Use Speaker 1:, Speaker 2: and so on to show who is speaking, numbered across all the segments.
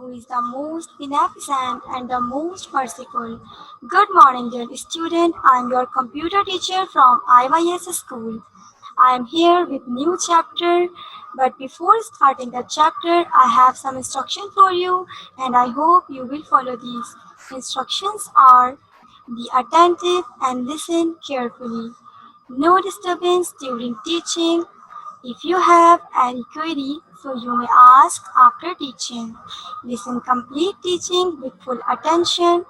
Speaker 1: who is the most beneficent and the most merciful. Good morning, dear student. I am your computer teacher from IYS school. I am here with new chapter, but before starting the chapter, I have some instruction for you, and I hope you will follow these. Instructions are: be attentive and listen carefully. No disturbance during teaching. If you have any query, so you may ask after teaching. Listen complete teaching with full attention.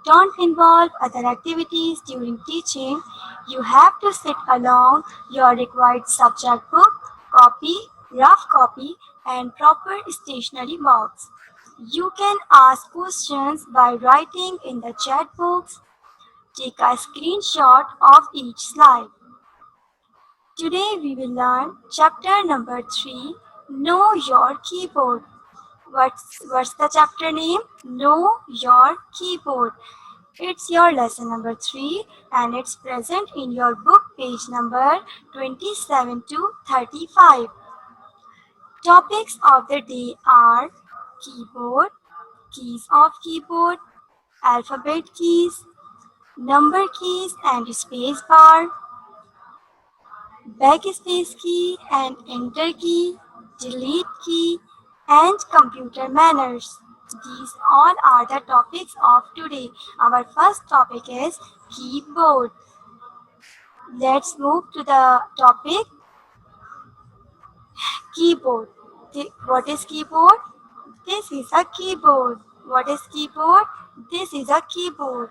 Speaker 1: Don't involve other activities during teaching. You have to sit along your required subject book, copy, rough copy, and proper stationery box. You can ask questions by writing in the chat box. Take a screenshot of each slide. Today we will learn chapter number 3, Know Your Keyboard. What's the chapter name? Know Your Keyboard. It's your lesson number 3 and it's present in your book page number 27 to 35. Topics of the day are keyboard, keys of keyboard, alphabet keys, number keys and space bar, backspace key and enter key, delete key, and computer manners. These all are the topics of today. Our first topic is keyboard. Let's move to the topic keyboard. What is keyboard? This is a keyboard. What is keyboard? This is a keyboard.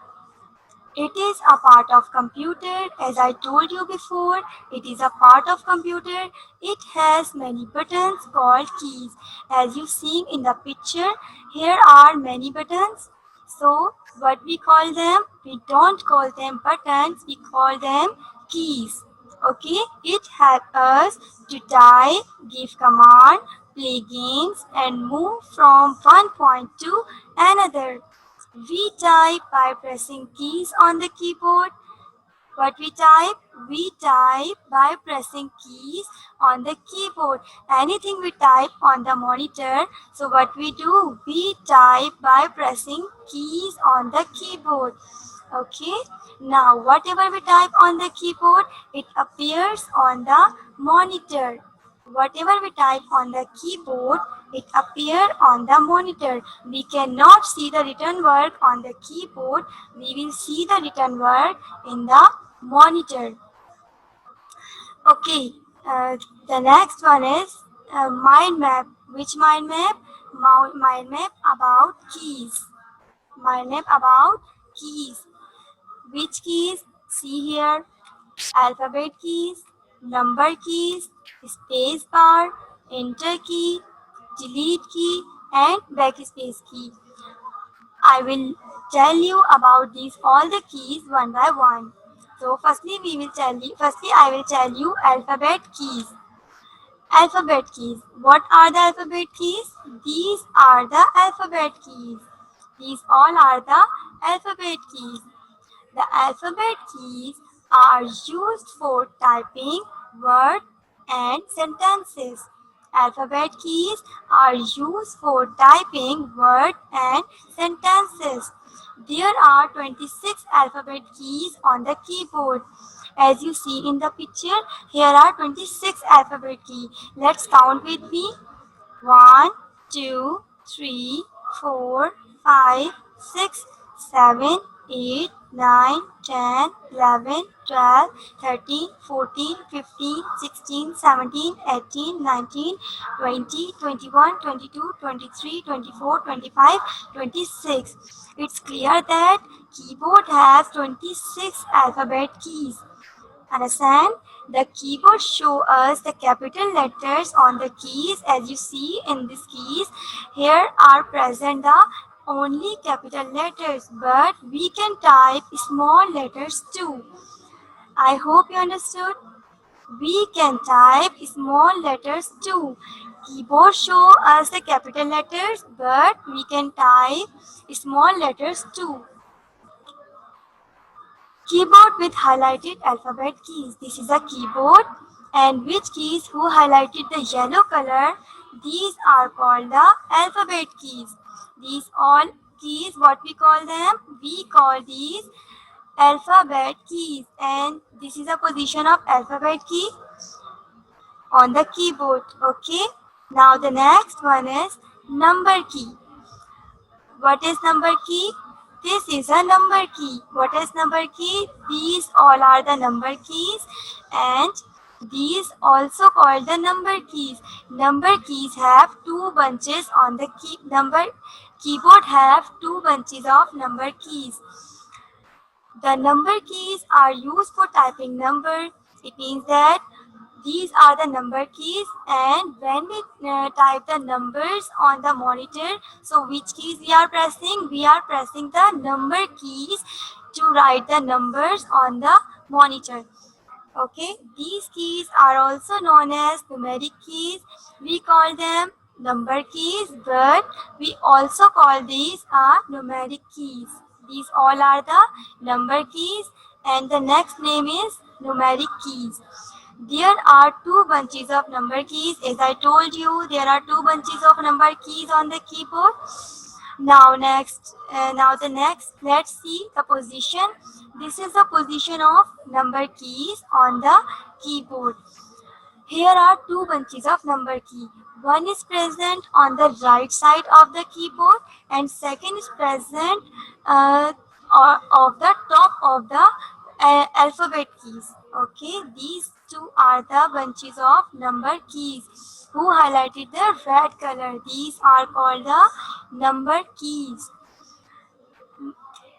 Speaker 1: It is a part of computer. As I told you before, it is a part of computer. It has many buttons called keys. As you see in the picture, here are many buttons. So what we call them? We don't call them buttons, we call them keys. Okay, it helps us to type, give command, play games and move from one point to another. We type by pressing keys on the keyboard. What we type? We type by pressing keys on the keyboard. Anything we type on the monitor. So what we do? We type by pressing keys on the keyboard. Okay. Now whatever we type on the keyboard, it appears on the monitor. Whatever we type on the keyboard, it appears on the monitor. We cannot see the written work on the keyboard. We will see the written work in the monitor. Okay, the next one is mind map. Which mind map? Mind map about keys. Mind map about keys. Which keys? See here. Alphabet keys, number keys, space bar, enter key, delete key, and backspace key. I will tell you about these all the keys one by one. So firstly I will tell you alphabet keys. Alphabet keys. What are the alphabet keys? These are the alphabet keys. These all are the alphabet keys. The alphabet keys are used for typing words and sentences. Alphabet keys are used for typing words and sentences. There are 26 alphabet keys on the keyboard. As you see in the picture, here are 26 alphabet keys. Let's count with me. 1, 2, 3, 4, 5, 6, 7, 8, 9, 10, 11, 12, 13, 14, 15, 16, 17, 18, 19, 20, 21, 22, 23, 24, 25, 26. It's clear that keyboard has 26 alphabet keys. Understand? The keyboard show us the capital letters on the keys. As you see in these keys, here are present the only capital letters, but we can type small letters too. I hope you understood. We can type small letters too. Keyboard show us the capital letters, but we can type small letters too. Keyboard with highlighted alphabet keys. This is a keyboard, and which keys who highlighted the yellow color? These are called the alphabet keys. These all keys, what we call them? We call these alphabet keys, and this is a position of alphabet key on the keyboard. Okay, now the next one is number key. What is number key? This is a number key. What is number key? These all are the number keys, and these also called the number keys. Number keys have two bunches on the keyboard have two bunches of number keys. The number keys are used for typing number. It means that these are the number keys, and when we type the numbers on the monitor, so which keys we are pressing? We are pressing the number keys to write the numbers on the monitor. Okay, these keys are also known as numeric keys. We call them number keys, but we also call these numeric keys. These all are the number keys, and the next name is numeric keys. There are two bunches of number keys. As I told you, there are two bunches of number keys on the keyboard. Now the next, let's see the position. This is the position of number keys on the keyboard. Here are two bunches of number key. One is present on the right side of the keyboard, and second is present of the top of the alphabet keys. Okay, these two are the bunches of number keys. Who highlighted the red color? These are called the number keys.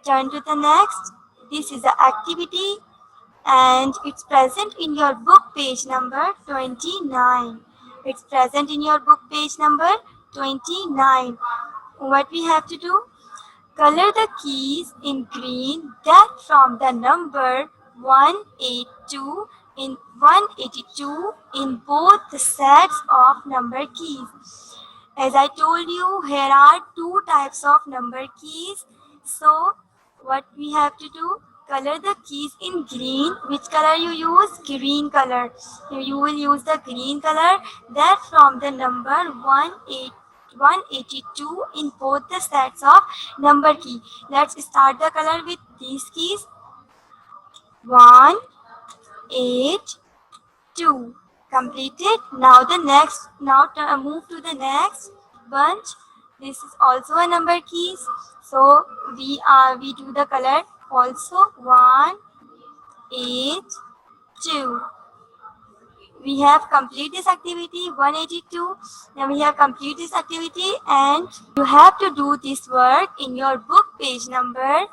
Speaker 1: Turn to the next. This is the activity, and it's present in your book page number 29. It's present in your book page number 29. What we have to do? Color the keys in green that from the number 182 in both the sets of number keys. As I told you, here are two types of number keys. So what we have to do? Color the keys in green. Which color you use? Green color. You will use the green color that from the number 182 in both the sets of number key. Let's start the color with these keys. 1, 8, 2. Completed. Now move to the next bunch. This is also a number keys. So we do the color also. 1, 8, 2. We have completed this activity 182. Now we have completed this activity, and you have to do this work in your book page number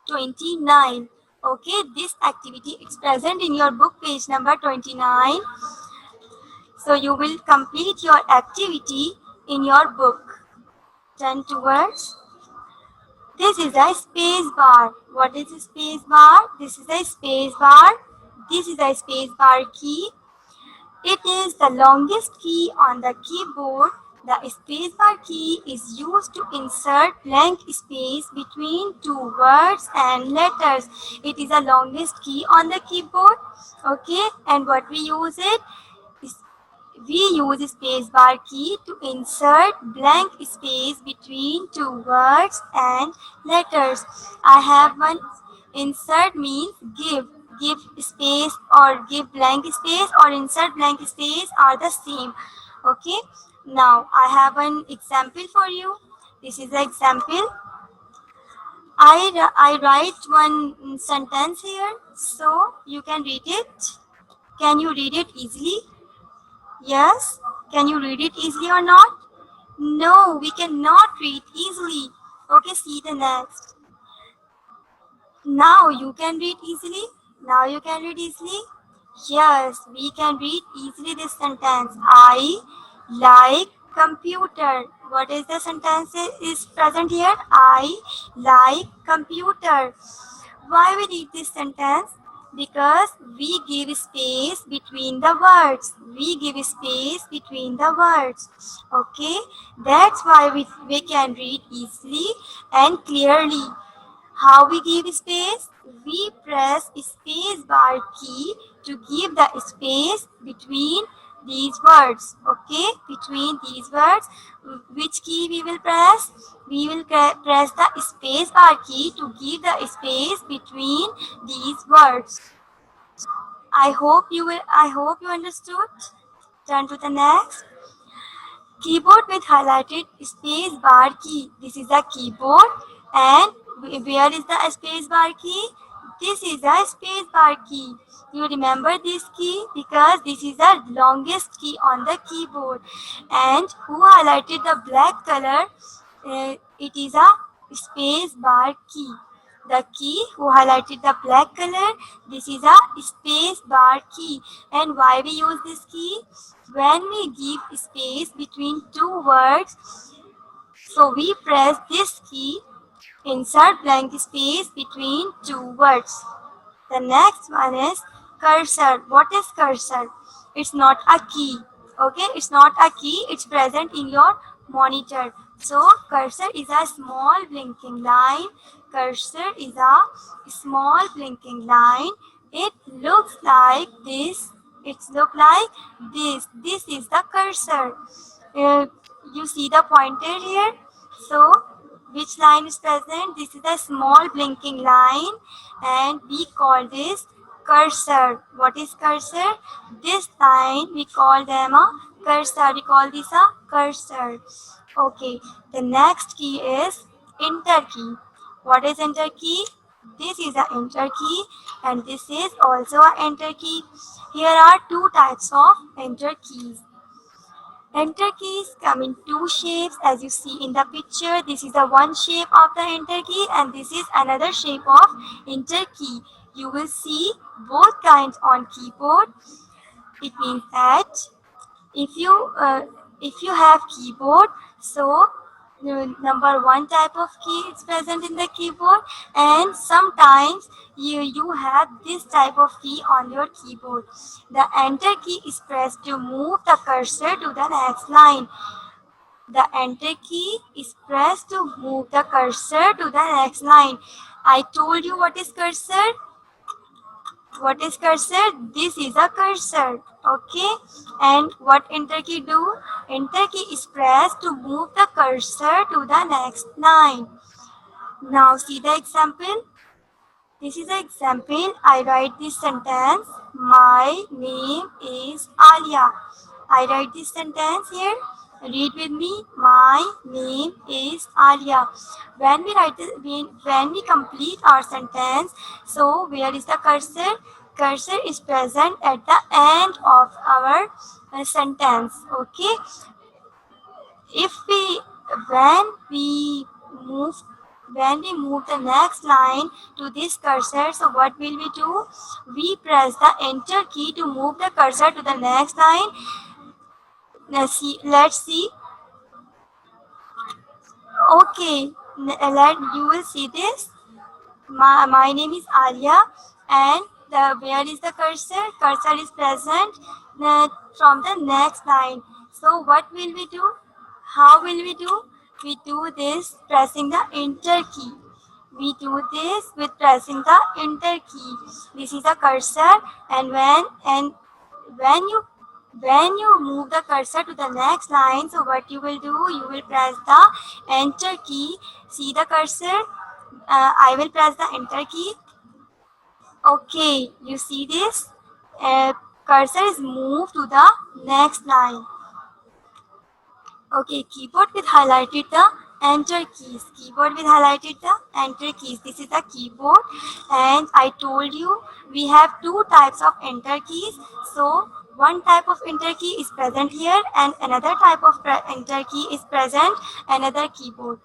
Speaker 1: 29. Okay, this activity is present in your book page number 29. So you will complete your activity in your book. Turn towards. This is a space bar. What is a space bar? This is a space bar. This is a space bar key. It is the longest key on the keyboard. The spacebar key is used to insert blank space between two words and letters. It is the longest key on the keyboard. Okay, and what we use it? We use spacebar key to insert blank space between two words and letters. I have one. Insert means give space or give blank space or insert blank space are the same. Okay, now I have an example for you. This is the example. I write one sentence here, so you can read it. Can you read it easily? Yes? Can you read it easily or not? No, we cannot read easily. Okay, see the next. Now you can read easily? Now you can read easily? Yes, we can read easily this sentence. I like computer. What is the sentence is present here? I like computer. Why we read this sentence? Because we give space between the words. We give space between the words. Okay, that's why we can read easily and clearly. How we give space? We press space bar key to give the space between these words. Okay, between these words, which key we will press? We will press the space bar key to give the space between these words. I hope you understood. Turn to the next. Keyboard with highlighted space bar key. This is a keyboard, and where is the space bar key? This is a space bar key. You remember this key because this is the longest key on the keyboard. And who highlighted the black color? It is a space bar key. The key who highlighted the black color, this is a space bar key. And why we use this key? When we give space between two words, so we press this key, insert blank space between two words. The next one is cursor. What is cursor? It's not a key. Okay, it's not a key. It's present in your monitor. So cursor is a small blinking line. Cursor is a small blinking line. It looks like this. It looks like this. This is the cursor. Uh, you see the pointer here. So which line is present? This is a small blinking line, and we call this cursor. What is cursor? This line we call them a cursor. We call this a cursor. Okay, the next key is enter key. What is enter key? This is a enter key, and this is also a enter key. Here are two types of enter keys. Enter keys come in two shapes as you see in the picture. This is the one shape of the enter key, and this is another shape of enter key. You will see both kinds on keyboard. It means that if you have keyboard, so number one type of key is present in the keyboard, and sometimes you have this type of key on your keyboard. The enter key is pressed to move the cursor to the next line. The enter key is pressed to move the cursor to the next line. I told you what is cursor. What is cursor? This is a cursor. Okay, and what enter key do? Enter key is pressed to move the cursor to the next line. Now see the example. This is an example. I write this sentence. My name is Alia. I write this sentence here. Read with me. My name is Alia. When we write this, when we complete our sentence, so where is the cursor? Cursor is present at the end of our sentence. Okay. If we when we move when we move the next line to this cursor, so what will we do? We press the enter key to move the cursor to the next line. Let's see. Okay, you will see this. My name is Alia, and where is the cursor? Cursor is present from the next line. So what will we do? How will we do? We do this pressing the enter key. We do this with pressing the enter key. This is a cursor, and when you move the cursor to the next line, so what you will do? You will press the enter key. See the cursor? I will press the enter key. Okay, you see this? Cursor is moved to the next line. Okay, keyboard with highlighted the enter keys. Keyboard with highlighted the enter keys. This is the keyboard, and I told you we have two types of enter keys. So one type of enter key is present here, and another type of enter key is present another keyboard.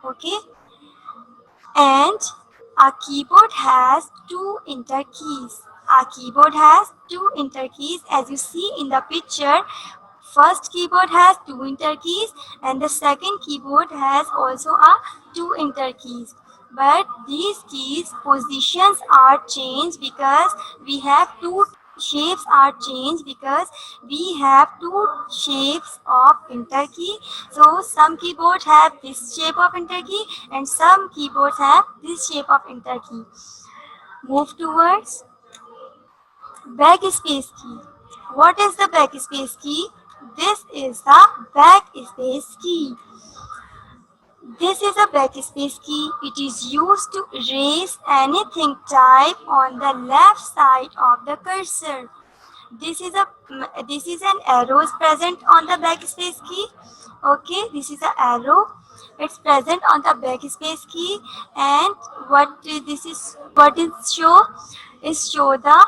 Speaker 1: Okay, and a keyboard has two enter keys. A keyboard has two enter keys as you see in the picture. First keyboard has two enter keys, and the second keyboard has also a two enter keys. But these keys positions are changed because we have two shapes are changed because we have two shapes of enter key. So some keyboards have this shape of enter key, and some keyboards have this shape of enter key. Move towards backspace key. What is the backspace key? This is the backspace key. This is a backspace key. It is used to erase anything typed on the left side of the cursor. This is an arrow is present on the backspace key. Okay, this is an arrow. It's present on the backspace key, and what it show the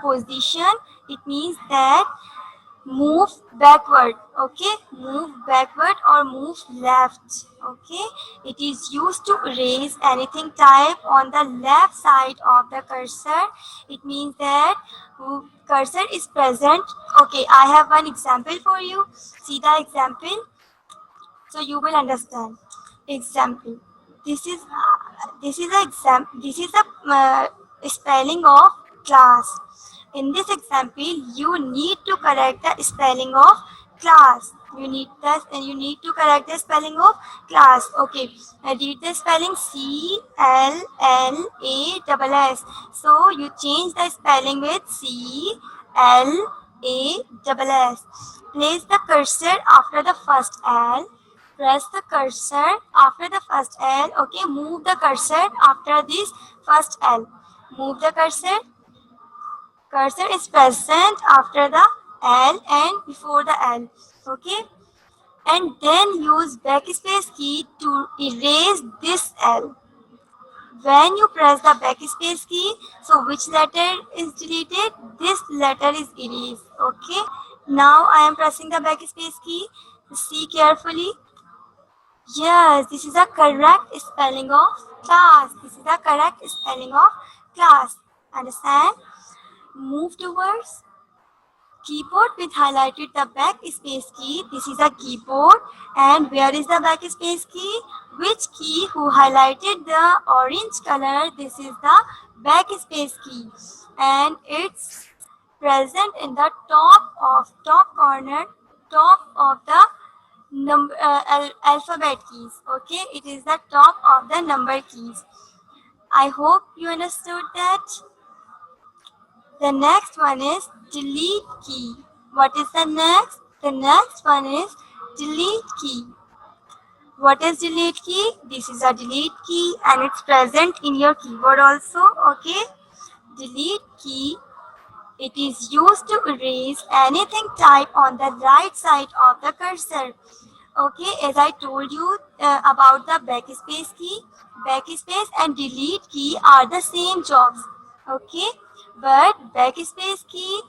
Speaker 1: position. It means that move backward. Okay, move backward or move left. Okay, it is used to erase anything typed on the left side of the cursor. It means that cursor is present. Okay, I have one example for you. See the example so you will understand. Example, this is a spelling of class. In this example, you need to correct the spelling of class. You need to correct the spelling of class. Okay, read the spelling CLLASS. So you change the spelling with CLASS. Place the cursor after the first L. Press the cursor after the first L. Okay, move the cursor after this first L. Move the cursor. Cursor is present after the L and before the L. Okay, and then use backspace key to erase this L. When you press the backspace key, so which letter is deleted? This letter is erased. Okay, now I am pressing the backspace key. See carefully. Yes, this is a correct spelling of class. This is the correct spelling of class. Understand? Move towards keyboard with highlighted the backspace key. This is a keyboard. And where is the backspace key? Which key who highlighted the orange color? This is the backspace key. And it's present in the top corner, top of the alphabet keys. Okay, it is the top of the number keys. I hope you understood that. The next one is delete key. What is the next? The next one is delete key. What is delete key? This is a delete key and it's present in your keyboard also. Okay, delete key. It is used to erase anything typed on the right side of the cursor. Okay, as I told you about the backspace key, backspace and delete key are the same jobs. Okay, but backspace key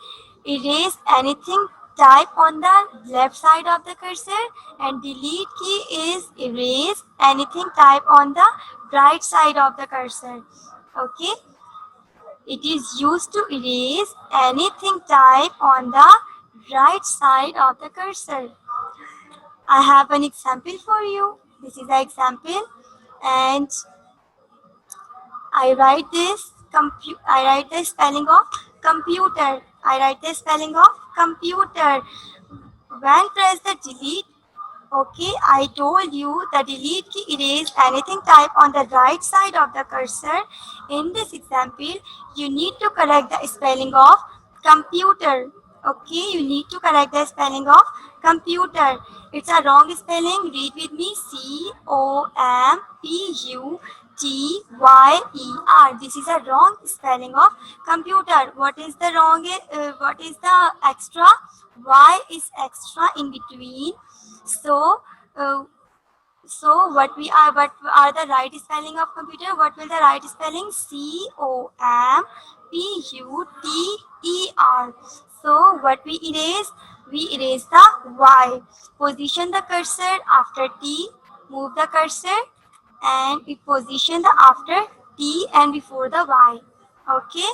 Speaker 1: erase anything typed on the left side of the cursor, and delete key is erase anything typed on the right side of the cursor. Okay, it is used to erase anything typed on the right side of the cursor. I have an example for you. This is the example, and I write the spelling of computer. I write the spelling of computer. When press the delete, okay, I told you the delete key erase anything typed on the right side of the cursor. In this example, you need to correct the spelling of computer. Okay, you need to correct the spelling of computer. It's a wrong spelling. Read with me. COMPUTER. This is a wrong spelling of computer. What is the wrong? What is the extra? Y is extra in between. So, what are the right spelling of computer? What will the right spelling? COMPUTER. So what we erase? We erase the Y. Position the cursor after T. Move the cursor and it position the after T and before the Y. Okay.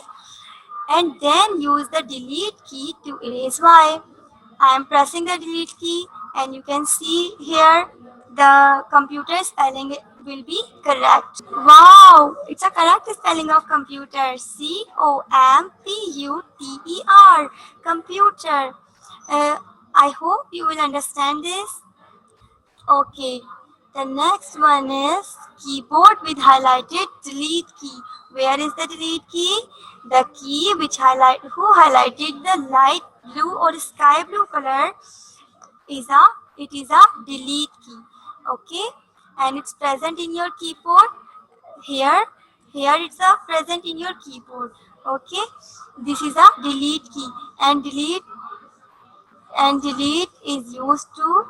Speaker 1: And then use the delete key to erase Y. I am pressing the delete key and you can see here the computer spelling will be correct. Wow, it's a correct spelling of computer. COMPUTER. Computer. I hope you will understand this. Okay, the next one is keyboard with highlighted delete key. Where is the delete key? The key which who highlighted the light blue or sky blue color is a delete key. Okay, and it's present in your keyboard. Here it's a present in your keyboard. Okay, this is a delete key, and delete is used to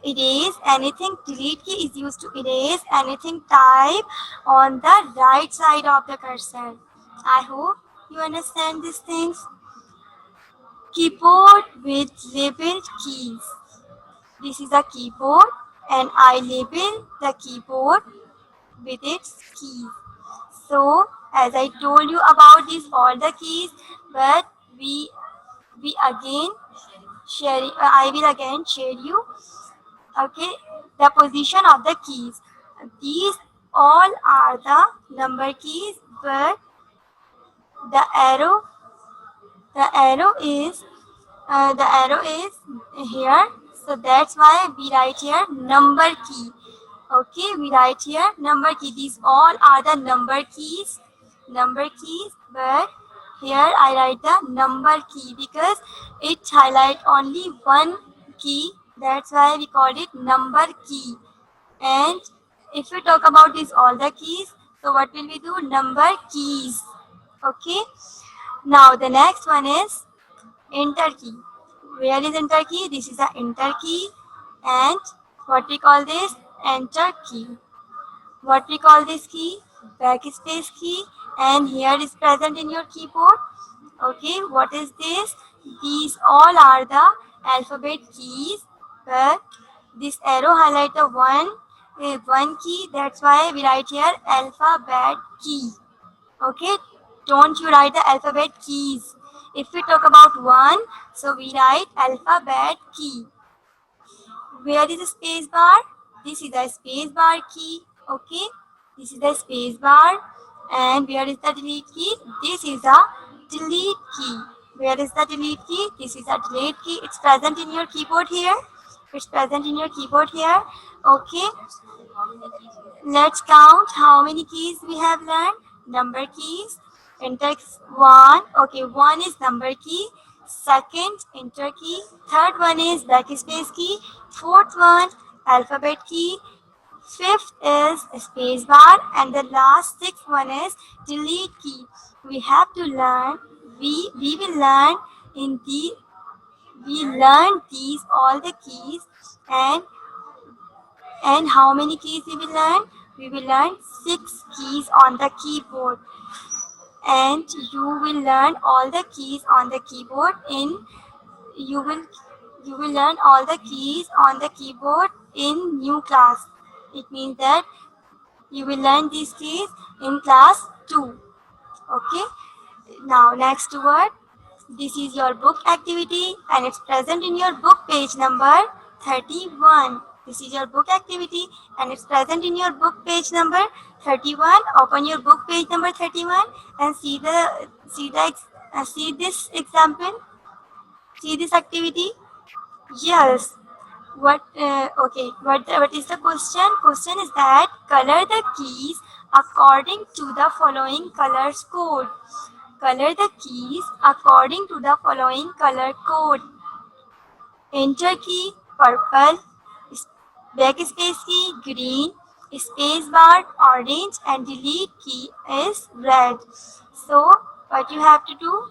Speaker 1: erase anything. Delete key is used to erase anything type on the right side of the cursor. I hope you understand these things. Keyboard with labeled keys. This is a keyboard, and I label the keyboard with its keys. So as I told you about these all the keys, but we again share. I will again share you. Okay, the position of the keys. These all are the number keys, but the arrow is here, so that's why we write here number key. Okay, we write here number key. These all are the number keys, but here I write the number key because it highlight only one key. That's why we call it number key. And if we talk about these all the keys, so what will we do? Number keys. Okay, now the next one is enter key. Where is enter key? This is the enter key. And what we call this? Enter key. What we call this key? Backspace key. And here is present in your keyboard. Okay, what is this? These all are the alphabet keys, but this arrow highlight the one key. That's why we write here alphabet key. Okay, don't you write the alphabet keys. If we talk about one, so we write alphabet key. Where is the space bar? This is the space bar key. Okay, this is the space bar. And where is the delete key? This is the delete key. Where is the delete key? This is the delete key. It's present in your keyboard here. It's present in your keyboard here. Okay, let's count how many keys we have learned. Number keys. Enter one. Okay, one is number key. Second, enter key. Third one is backspace key. Fourth one, alphabet key. Fifth is space bar, and the last sixth one is delete key. We have to learn. We will learn in the we learn these all the keys, and how many keys we will learn? We will learn 6 keys on the keyboard, and you will learn all the keys on the keyboard in you will learn all the keys on the keyboard in new class. It means that you will learn these keys in class 2. Okay, now next word. This is your book activity, and it's present in your book page number 31. This is your book activity, and it's present in your book page number 31. Open your book page number 31 and see this example. See this activity. Yes. What is the question? Question is that color the keys according to the following colors code. Color the keys according to the following color code. Enter key purple, backspace key green, space bar orange, and delete key is red. So what you have to do?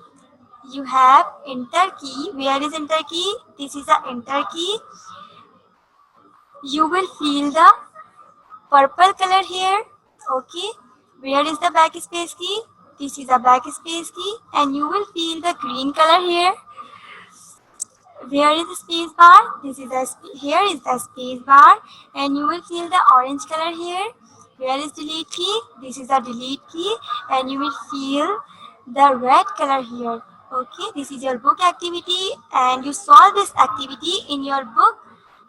Speaker 1: You have enter key. Where is enter key? This is the enter key. You will feel the purple color here. Okay, where is the backspace key? This is a backspace key, and you will feel the green color here. Where is the space bar? Here is the space bar, and you will feel the orange color here. Where is delete key? This is a delete key, and you will feel the red color here. Okay, this is your book activity, and you solve this activity in your book,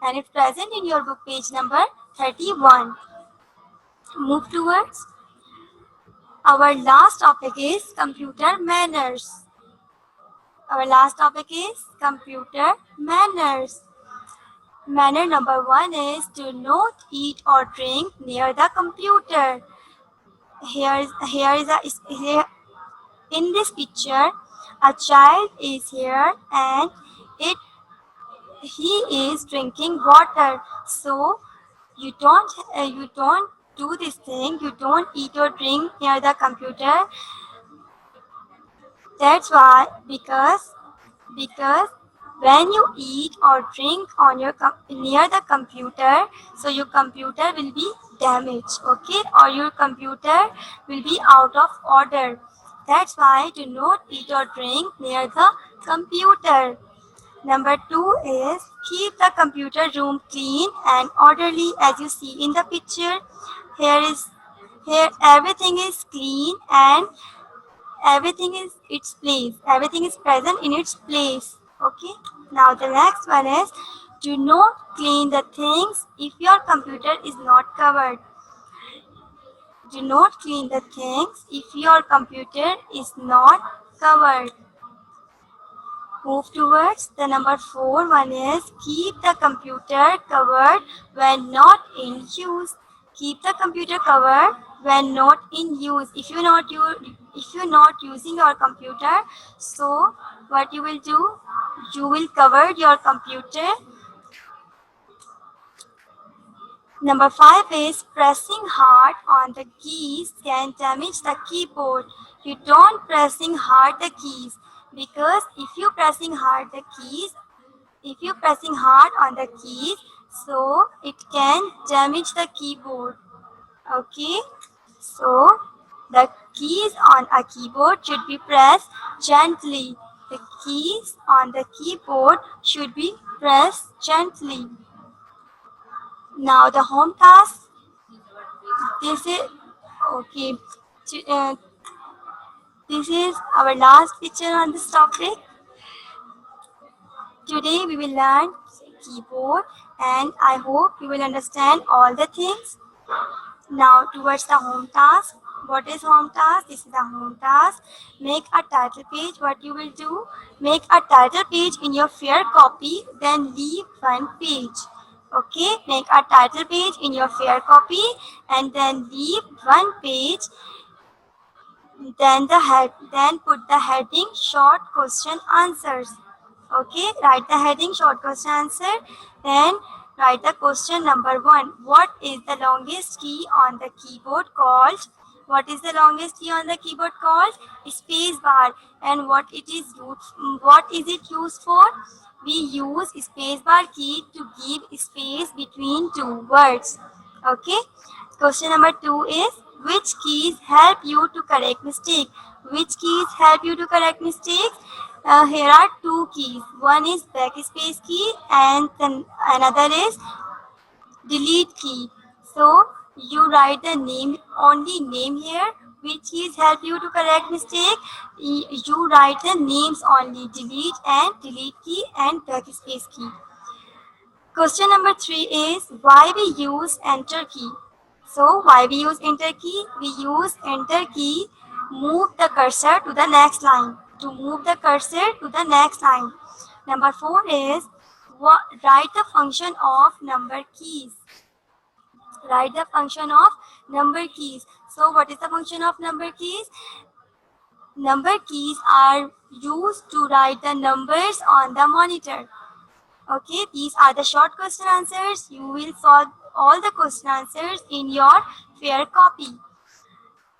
Speaker 1: and it's present in your book page number 31. Move towards our last topic is computer manners. Our last topic is computer manners. Manner number 1 is to not eat or drink near the computer. Here in this picture, A child is here and it he is drinking water. So you don't do this thing. You don't eat or drink near the computer. That's why because when you eat or drink on your near the computer, so your computer will be damaged, okay, or your computer will be out of order. That's why do not eat or drink near the computer. Number 2 is keep the computer room clean and orderly. As you see in the picture, here everything is clean and everything is its place. Everything is present in its place. Okay. Now the next one is do not clean the things if your computer is not covered. Do not clean the things if your computer is not covered. Move towards the number 4 one is keep the computer covered when not in use. Keep the computer covered when not in use. If you're not using your computer, so what you will do? You will cover your computer. Number 5 is pressing hard on the keys can damage the keyboard. You don't pressing hard the keys because if you pressing hard on the keys, so it can damage the keyboard. Okay, so the keys on a keyboard should be pressed gently. The keys on the keyboard should be pressed gently. Now the home task. This is okay. Uh, this is our last picture on this topic. Today we will learn keyboard and I hope you will understand all the things. Now towards the home task. What is home task? This is the home task. Make a title page. What you will do? Make a title page in your fair copy, then leave one page. Okay, make a title page in your fair copy and then leave one page. Then put the heading short question answers. Okay, write the heading short question answer. Then write the question number 1. What is the longest key on the keyboard called? What is the longest key on the keyboard called? Space bar. And what is it used for? We use space bar key to give space between two words. Okay. Question number 2 is which keys help you to correct mistake? Which keys help you to correct mistakes? Here are two keys. One is backspace key and then another is delete key. So you write the name here. Which keys help you to correct mistake? You write the names only, delete key and backspace key. Question number 3 is why we use enter key. So why we use enter key? We use enter key move the cursor to the next line. To move the cursor to the next line. Number 4 is write the function of number keys. Write the function of number keys. So what is the function of number keys? Number keys are used to write the numbers on the monitor. Okay, these are the short question answers. You will solve all the question answers in your fair copy.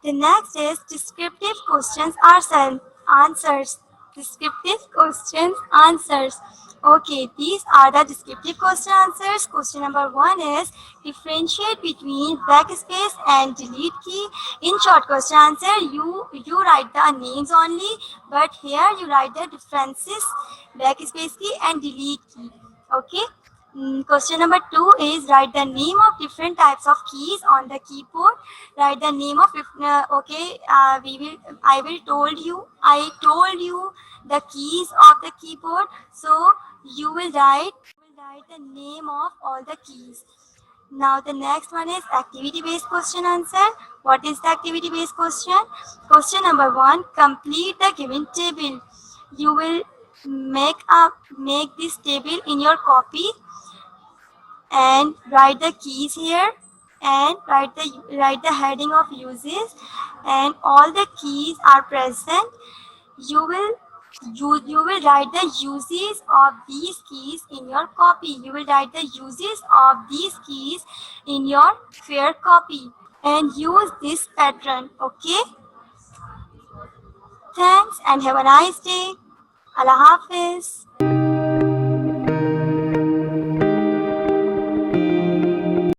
Speaker 1: The next is descriptive questions answers. Descriptive questions answers. Okay, these are the descriptive question answers. Question number 1 is differentiate between backspace and delete key. In short question answer, you write the names only, but here you write the differences backspace key and delete key. Okay. Question number 2 is write the name of different types of keys on the keyboard. Write the name of I told you the keys of the keyboard. So you will write the name of all the keys. Now the next one is activity based question answer. What is the activity based question? Question number 1, complete the given table. You will make this table in your copy and write the keys here and write the heading of uses and all the keys are present. You will You will write the uses of these keys in your copy. You will write the uses of these keys in your fair copy and use this pattern. Okay? Thanks and have a nice day. Allah Hafiz.